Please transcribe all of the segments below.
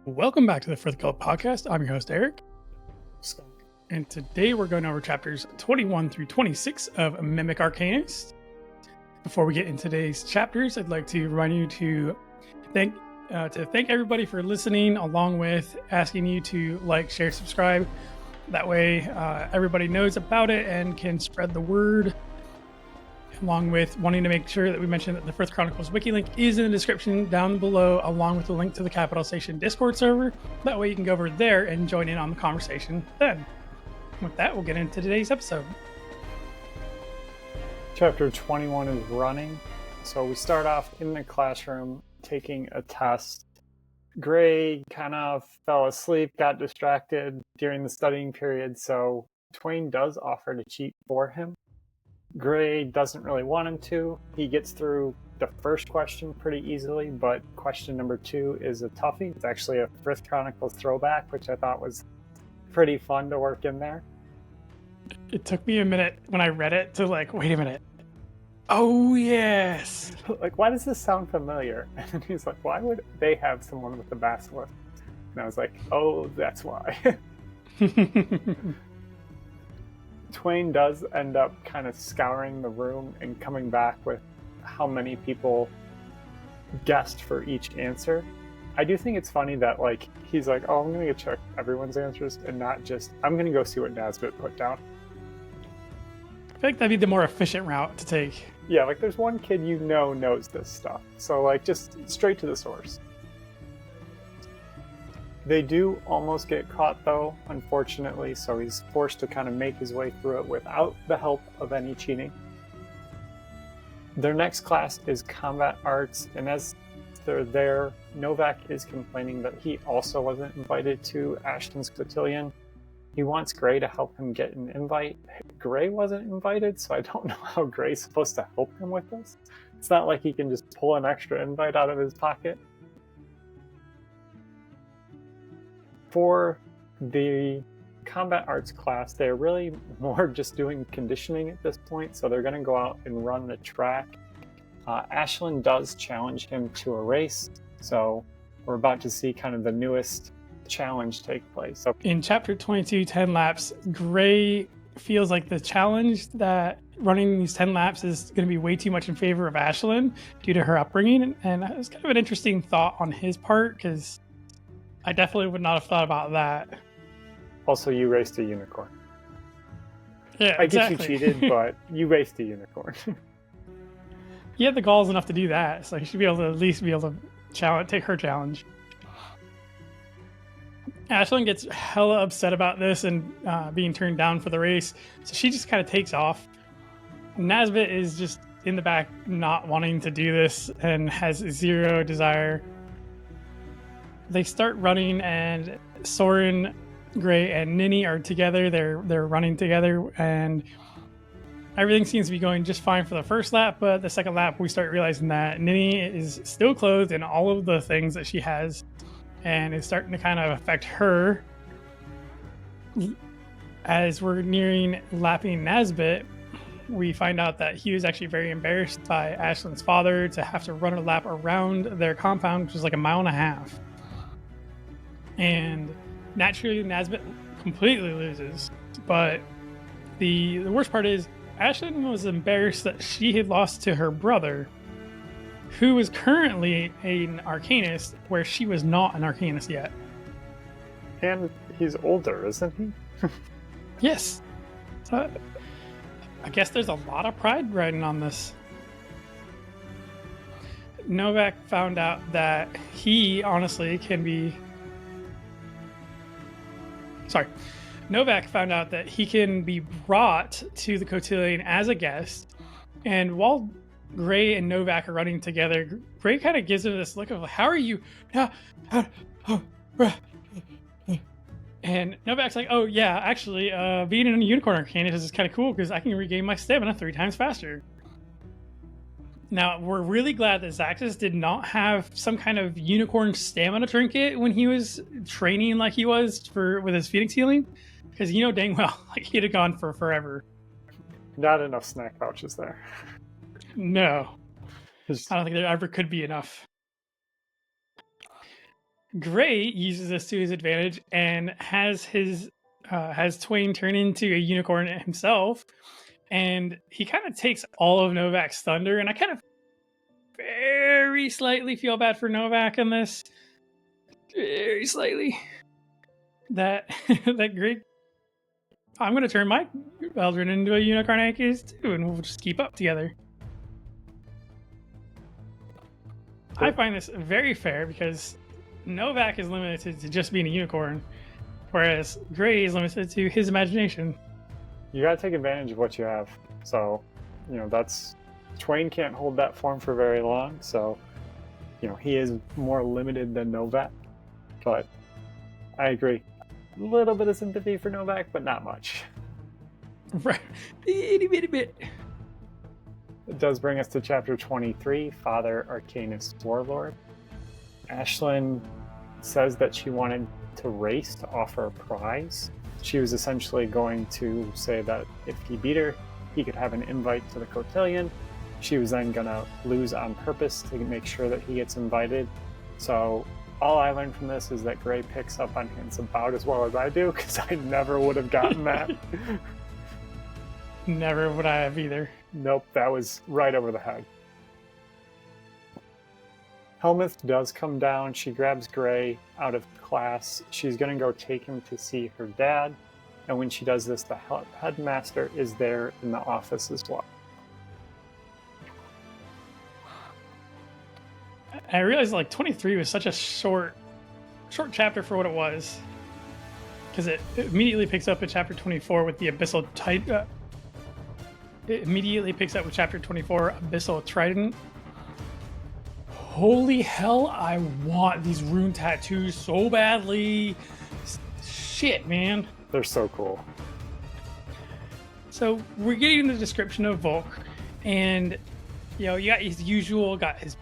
Welcome back to the Frith Chronicles podcast. I'm your host, Eric. And today we're going over chapters 21 through 26 of Mimic Arcanist. Before we get into today's chapters, I'd like to remind you to thank everybody for listening, along with asking you to like, share, subscribe. That way everybody knows about it and can spread the word, along with wanting to make sure that we mention that the Frith Chronicles Wiki link is in the description down below, along with the link to the Capital Station Discord server. That way you can go over there and join in on the conversation then. With that, we'll get into today's episode. Chapter 21 is running. So we start off in the classroom taking a test. Gray kind of fell asleep, got distracted during the studying period, so Twain does offer to cheat for him. Gray doesn't really want him to. He gets through the first question pretty easily, but question number 2 is a toughie. It's actually a Frith Chronicles throwback, which I thought was pretty fun to work in there. It took me a minute when I read it to wait a minute. Oh, yes. Why does this sound familiar? And he's like, why would they have someone with the basilisk? And I was like, oh, that's why. Twain does end up kind of scouring the room and coming back with how many people guessed for each answer. I do think it's funny that he's like, oh, I'm going to go check everyone's answers and not just, I'm going to go see what Nasbit put down. I feel like that'd be the more efficient route to take. Yeah, there's one kid knows this stuff. So just straight to the source. They do almost get caught, though, unfortunately, so he's forced to kind of make his way through it without the help of any cheating. Their next class is combat arts, and as they're there, Knovak is complaining that he also wasn't invited to Ashlynn's cotillion. He wants Gray to help him get an invite. Gray wasn't invited, so I don't know how Gray's supposed to help him with this. It's not like he can just pull an extra invite out of his pocket. For the combat arts class, they're really more just doing conditioning at this point, so they're going to go out and run the track. Ashlynn does challenge him to a race, so we're about to see kind of the newest challenge take place. So in chapter 22, 10 laps, Gray feels like the challenge that running these 10 laps is going to be way too much in favor of Ashlynn due to her upbringing, and it's kind of an interesting thought on his part, because I definitely would not have thought about that. Also, you raced a unicorn. Yeah, I exactly. get you cheated, but you raced a unicorn. He had the galls enough to do that, so he should be able to at least be able to take her challenge. Ashlynn gets hella upset about this and being turned down for the race, so she just kind of takes off. Nasbit is just in the back not wanting to do this and has zero desire. They start running, and Soren, Gray, and Ninny are together. They're running together, and everything seems to be going just fine for the first lap, but the second lap we start realizing that Ninny is still clothed in all of the things that she has, and it's starting to kind of affect her. As we're nearing lapping Nasbit, we find out that he was actually very embarrassed by Ashlynn's father to have to run a lap around their compound, which was like a mile and a half. And naturally, Nasbit completely loses. But the worst part is, Ashlynn was embarrassed that she had lost to her brother, who is currently an Arcanist, where she was not an Arcanist yet. And he's older, isn't he? Yes. I guess there's a lot of pride riding on this. Knovak found out that he honestly can be... Knovak found out that he can be brought to the cotillion as a guest, and while Gray and Knovak are running together, Gray kind of gives him this look of, how are you? And Novak's like, oh yeah, actually, being in a unicorn arcanist is kind of cool because I can regain my stamina 3 times faster. Now, we're really glad that Zaxxas did not have some kind of unicorn stamina trinket when he was training like he was with his Phoenix healing, because dang well, he'd have gone for forever. Not enough snack pouches there. No. I don't think there ever could be enough. Gray uses this to his advantage and has Twain turn into a unicorn himself, and he kind of takes all of Knovak's thunder. And I kind of very slightly feel bad for Knovak in this, very slightly. That Gray. I'm gonna turn my Eldrin into a unicorn Arcanist too, and we'll just keep up together. I find this very fair because Knovak is limited to just being a unicorn, whereas Gray is limited to his imagination. You gotta take advantage of what you have. So, that's Twain can't hold that form for very long. So, he is more limited than Knovak. But I agree. A little bit of sympathy for Knovak, but not much. Right, itty bitty bit. It does bring us to chapter 23, Father Arcanist Warlord. Ashlynn says that she wanted to race to offer a prize. She was essentially going to say that if he beat her, he could have an invite to the cotillion. She was then gonna lose on purpose to make sure that he gets invited. So all I learned from this is that Gray picks up on hints about as well as I do, because I never would have gotten that. Never would I have either. Nope, that was right over the head. Helmuth does come down. She grabs Gray out of class. She's going to go take him to see her dad. And when she does this, the headmaster is there in the office as well. I realized 23 was such a short chapter for what it was, because it immediately picks up at chapter 24 with the abyssal It immediately picks up with chapter 24, Abyssal Trident. Holy hell, I want these rune tattoos so badly. Shit, man. They're so cool. So we're getting the description of Volk, and you got his got his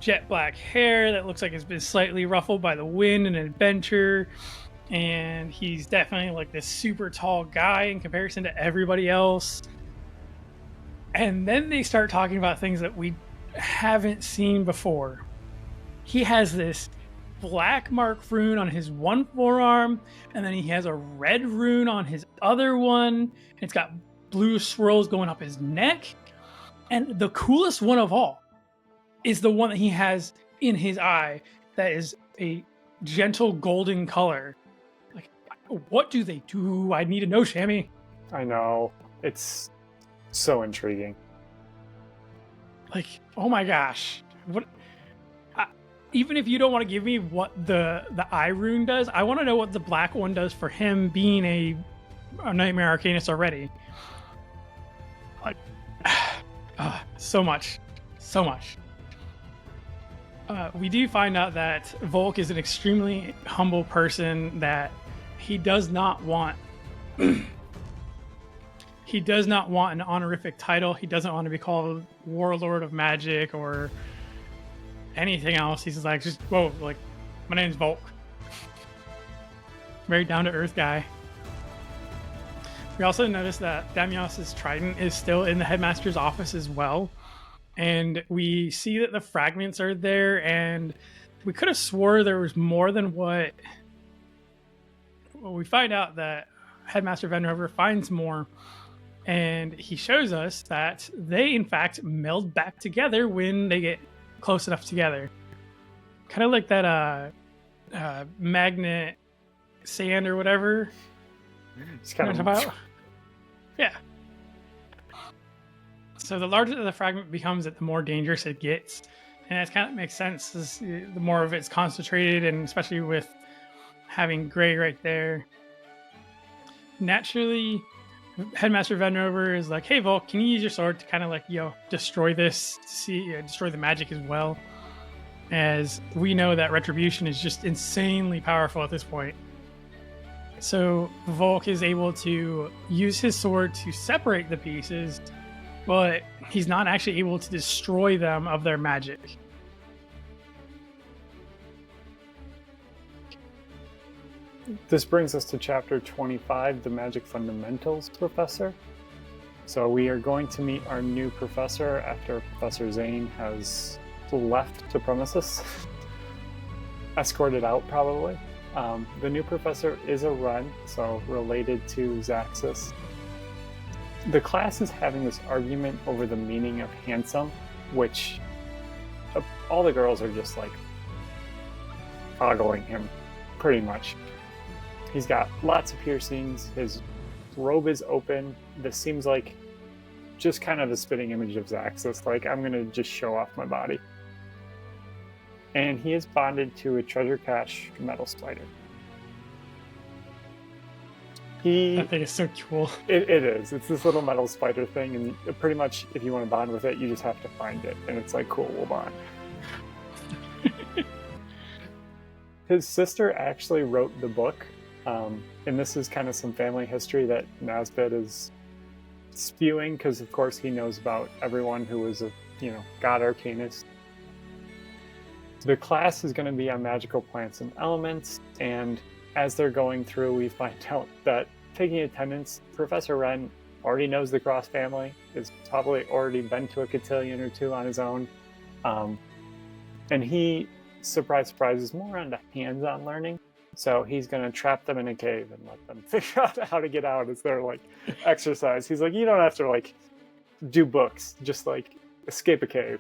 jet black hair that looks like it's been slightly ruffled by the wind and adventure, and he's definitely this super tall guy in comparison to everybody else. And then they start talking about things that we haven't seen before. He has this black mark rune on his one forearm, and then he has a red rune on his other one, and it's got blue swirls going up his neck. And the coolest one of all is the one that he has in his eye that is a gentle golden color. What do they do? I need to know, Shammy. I know. It's so intriguing. Oh my gosh. What? Even if you don't want to give me what the eye rune does, I want to know what the black one does for him being a Nightmare Arcanist already. So much. We do find out that Volk is an extremely humble person, that he does not want an honorific title. He doesn't want to be called Warlord of Magic or anything else. He's just whoa, my name's Volk. Very down to earth guy. We also notice that Damios's trident is still in the headmaster's office as well. And we see that the fragments are there, and we could have swore there was more than what. Well, we find out that Headmaster Venrover finds more, and he shows us that they, in fact, meld back together when they get close enough together. Kind of like that magnet sand or whatever. It's kind of about. Yeah. So the larger the fragment becomes, the more dangerous it gets. And that kind of makes sense. The more of it's concentrated, and especially with having Gray right there. Naturally, Headmaster Venrover is like, hey, Volk, can you use your sword to kind of destroy this, destroy the magic as well? As we know that Retribution is just insanely powerful at this point. So Volk is able to use his sword to separate the pieces, but he's not actually able to destroy them of their magic. This brings us to chapter 25, the Magic Fundamentals Professor. So we are going to meet our new professor after Professor Zane has left the premises. escorted out, probably. The new professor is a Rune, so related to Zaxxas. The class is having this argument over the meaning of handsome, which all the girls are just like ogling him, pretty much. He's got lots of piercings, his robe is open. This seems like just kind of the spitting image of Zaxxas, like, I'm gonna just show off my body. And he is bonded to a treasure cache metal spider. I think it's so cool. It is. It's this little metal spider thing, and pretty much if you want to bond with it, you just have to find it. And it's like, cool, we'll bond. His sister actually wrote the book, and this is kind of some family history that Nasbit is spewing, because of course he knows about everyone who was a god Arcanist. The class is going to be on magical plants and elements, and as they're going through, we find out that taking attendance, Professor Rune already knows the Cross family, has probably already been to a cotillion or two on his own, and he, surprise, is more on the hands-on learning. So he's going to trap them in a cave and let them figure out how to get out as their exercise. He's like, you don't have to do books, just escape a cave.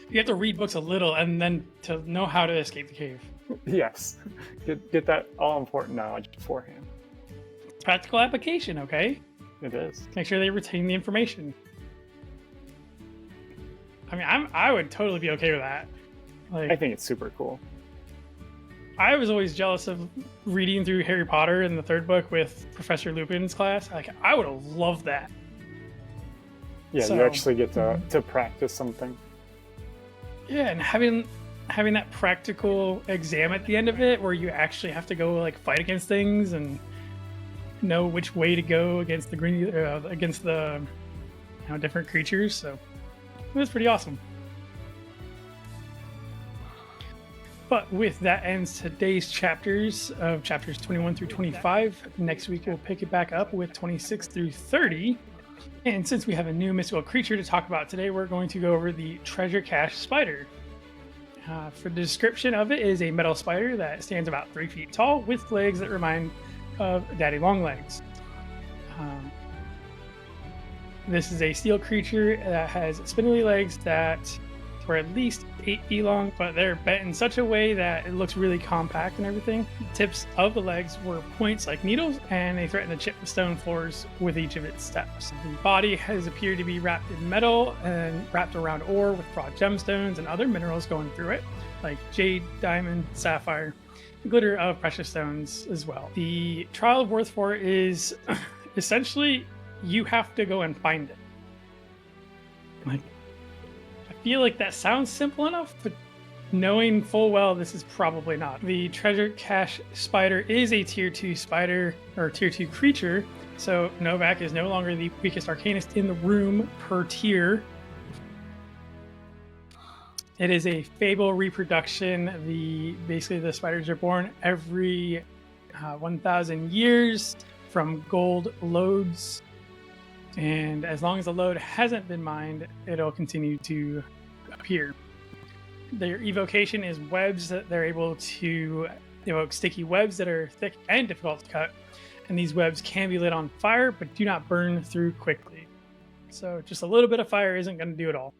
You have to read books a little and then to know how to escape the cave. Yes. Get that all-important knowledge beforehand. Practical application, okay? It is. Make sure they retain the information. I mean, I would totally be okay with that. I think it's super cool. I was always jealous of reading through Harry Potter in the third book with Professor Lupin's class. I would have loved that. Yeah, you actually get to practice something. Yeah, and having that practical exam at the end of it, where you actually have to go fight against things and know which way to go against the different creatures. So it was pretty awesome. But with that ends today's chapters 21 through 25. Next week we'll pick it back up with 26 through 30. And since we have a new mystical creature to talk about today, we're going to go over the treasure cache spider. For the description of it, is a metal spider that stands about 3 feet tall with legs that remind of daddy long legs. This is a steel creature that has spindly legs that are at least 8 feet long, but they're bent in such a way that it looks really compact and everything. The tips of the legs were points like needles, and they threaten to chip the stone floors with each of its steps. The body has appeared to be wrapped in metal and wrapped around ore with broad gemstones and other minerals going through it, like jade, diamond, sapphire, glitter of precious stones as well. The trial of worth for it is essentially you have to go and find it. I feel like that sounds simple enough, but knowing full well this is probably not. The treasure cache spider is a tier 2 spider, or tier 2 creature, so Knovak is no longer the weakest arcanist in the room per tier. It is a fable reproduction. Basically the spiders are born every 1,000 years from gold lodes. And as long as the load hasn't been mined, it'll continue to appear. Their evocation is webs that they're able to evoke sticky webs that are thick and difficult to cut. And these webs can be lit on fire, but do not burn through quickly. So just a little bit of fire isn't going to do it all.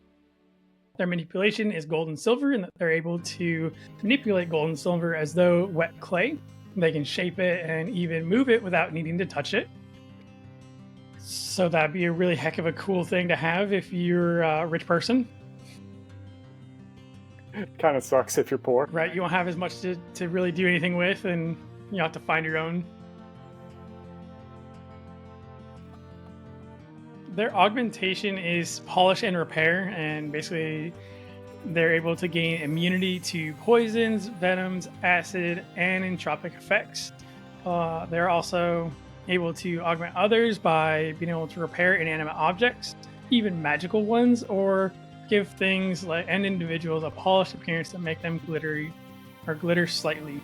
Their manipulation is gold and silver, and that they're able to manipulate gold and silver as though wet clay. They can shape it and even move it without needing to touch it. So that'd be a really heck of a cool thing to have if you're a rich person. Kind of sucks if you're poor. Right, you won't have as much to really do anything with, and you have to find your own. Their augmentation is polish and repair, and basically they're able to gain immunity to poisons, venoms, acid, and entropic effects. They're also able to augment others by being able to repair inanimate objects, even magical ones, or give things and individuals a polished appearance that make them glittery or glitter slightly.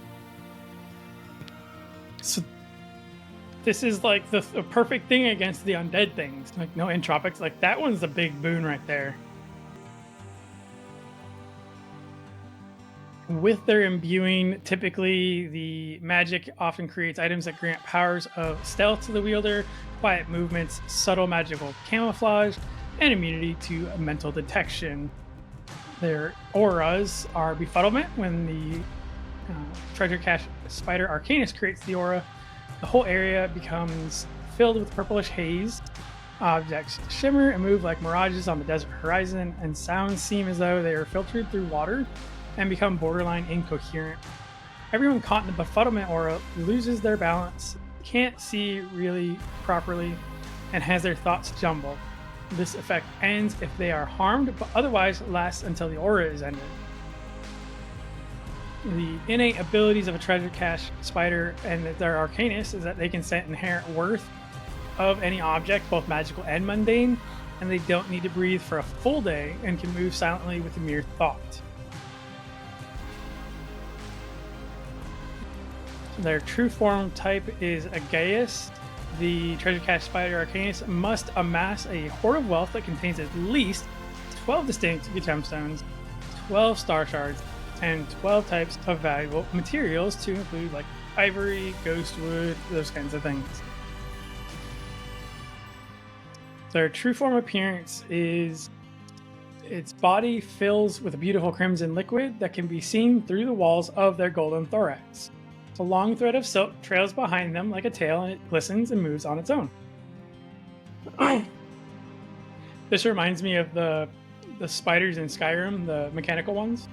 So this is the perfect thing against the undead things, no entropics. That one's a big boon right there. With their imbuing, typically the magic often creates items that grant powers of stealth to the wielder, quiet movements, subtle magical camouflage, and immunity to mental detection. Their auras are befuddlement. When the treasure cache spider Arcanist creates the aura, the whole area becomes filled with purplish haze. Objects shimmer and move like mirages on the desert horizon, and sounds seem as though they are filtered through water and become borderline incoherent. Everyone caught in the befuddlement aura loses their balance, can't see really properly, and has their thoughts jumbled. This effect ends if they are harmed, but otherwise lasts until the aura is ended. The innate abilities of a treasure cache spider and their Arcanist is that they can set inherent worth of any object, both magical and mundane, and they don't need to breathe for a full day and can move silently with a mere thought. Their true form type is Egha. The treasure cache spider Arcanist must amass a hoard of wealth that contains at least 12 distinct gemstones, 12 star shards, and 12 types of valuable materials to include like ivory, ghostwood, those kinds of things. Their true form appearance is its body fills with a beautiful crimson liquid that can be seen through the walls of their golden thorax. A long thread of silk trails behind them like a tail, and it glistens and moves on its own. This reminds me of the spiders in Skyrim, the mechanical ones.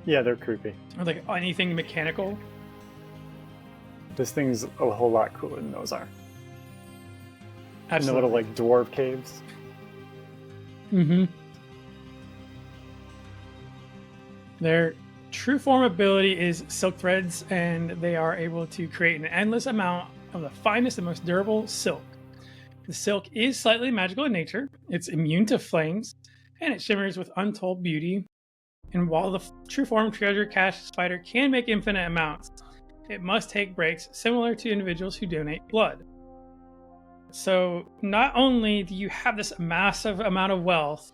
Yeah, they're creepy. Or like anything mechanical. This thing's a whole lot cooler than those are. Absolutely. In the little like dwarf caves. Mm-hmm. Their true form ability is silk threads, and they are able to create an endless amount of the finest and most durable silk. The silk is slightly magical in nature, it's immune to flames, and it shimmers with untold beauty. And while the true form treasure cache spider can make infinite amounts, it must take breaks similar to individuals who donate blood. So not only do you have this massive amount of wealth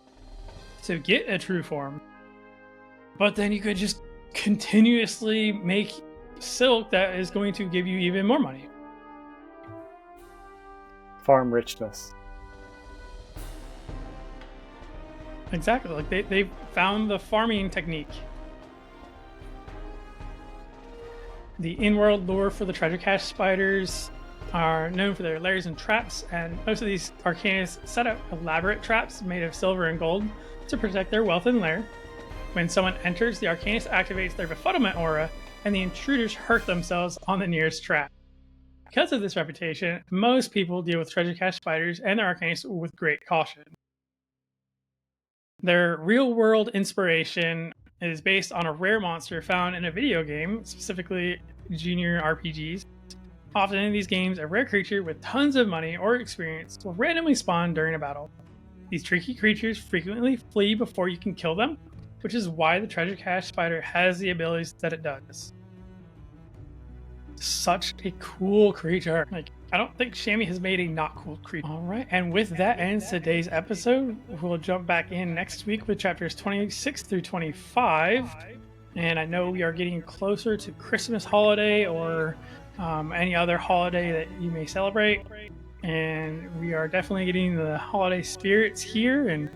to get a true form, but then you could just continuously make silk that is going to give you even more money. Farm richness. Exactly. Like they found the farming technique. The in-world lore for the treasure cache spiders are known for their lairs and traps, and most of these Arcanists set up elaborate traps made of silver and gold to protect their wealth and lair. When someone enters, the Arcanist activates their befuddlement aura, and the intruders hurt themselves on the nearest trap. Because of this reputation, most people deal with treasure cache spiders and their Arcanists with great caution. Their real-world inspiration is based on a rare monster found in a video game, specifically junior RPGs. Often in these games, a rare creature with tons of money or experience will randomly spawn during a battle. These tricky creatures frequently flee before you can kill them, which is why the treasure cache spider has the abilities that it does. Such a cool creature. Like, I don't think Shammy has made a not cool creature. Alright, and with that ends today's episode. We'll jump back in next week with chapters 26 through 25. And I know we are getting closer to Christmas holiday or any other holiday that you may celebrate. And we are definitely getting the holiday spirits here. And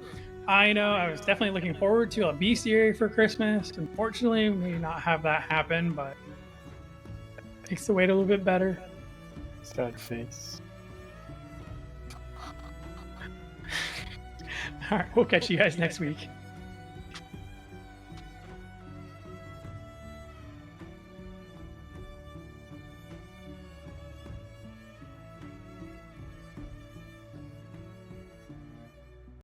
I know I was definitely looking forward to a bestiary for Christmas. Unfortunately, we may not have that happen, but it makes the wait a little bit better. Sad face. All right, we'll catch you guys next week.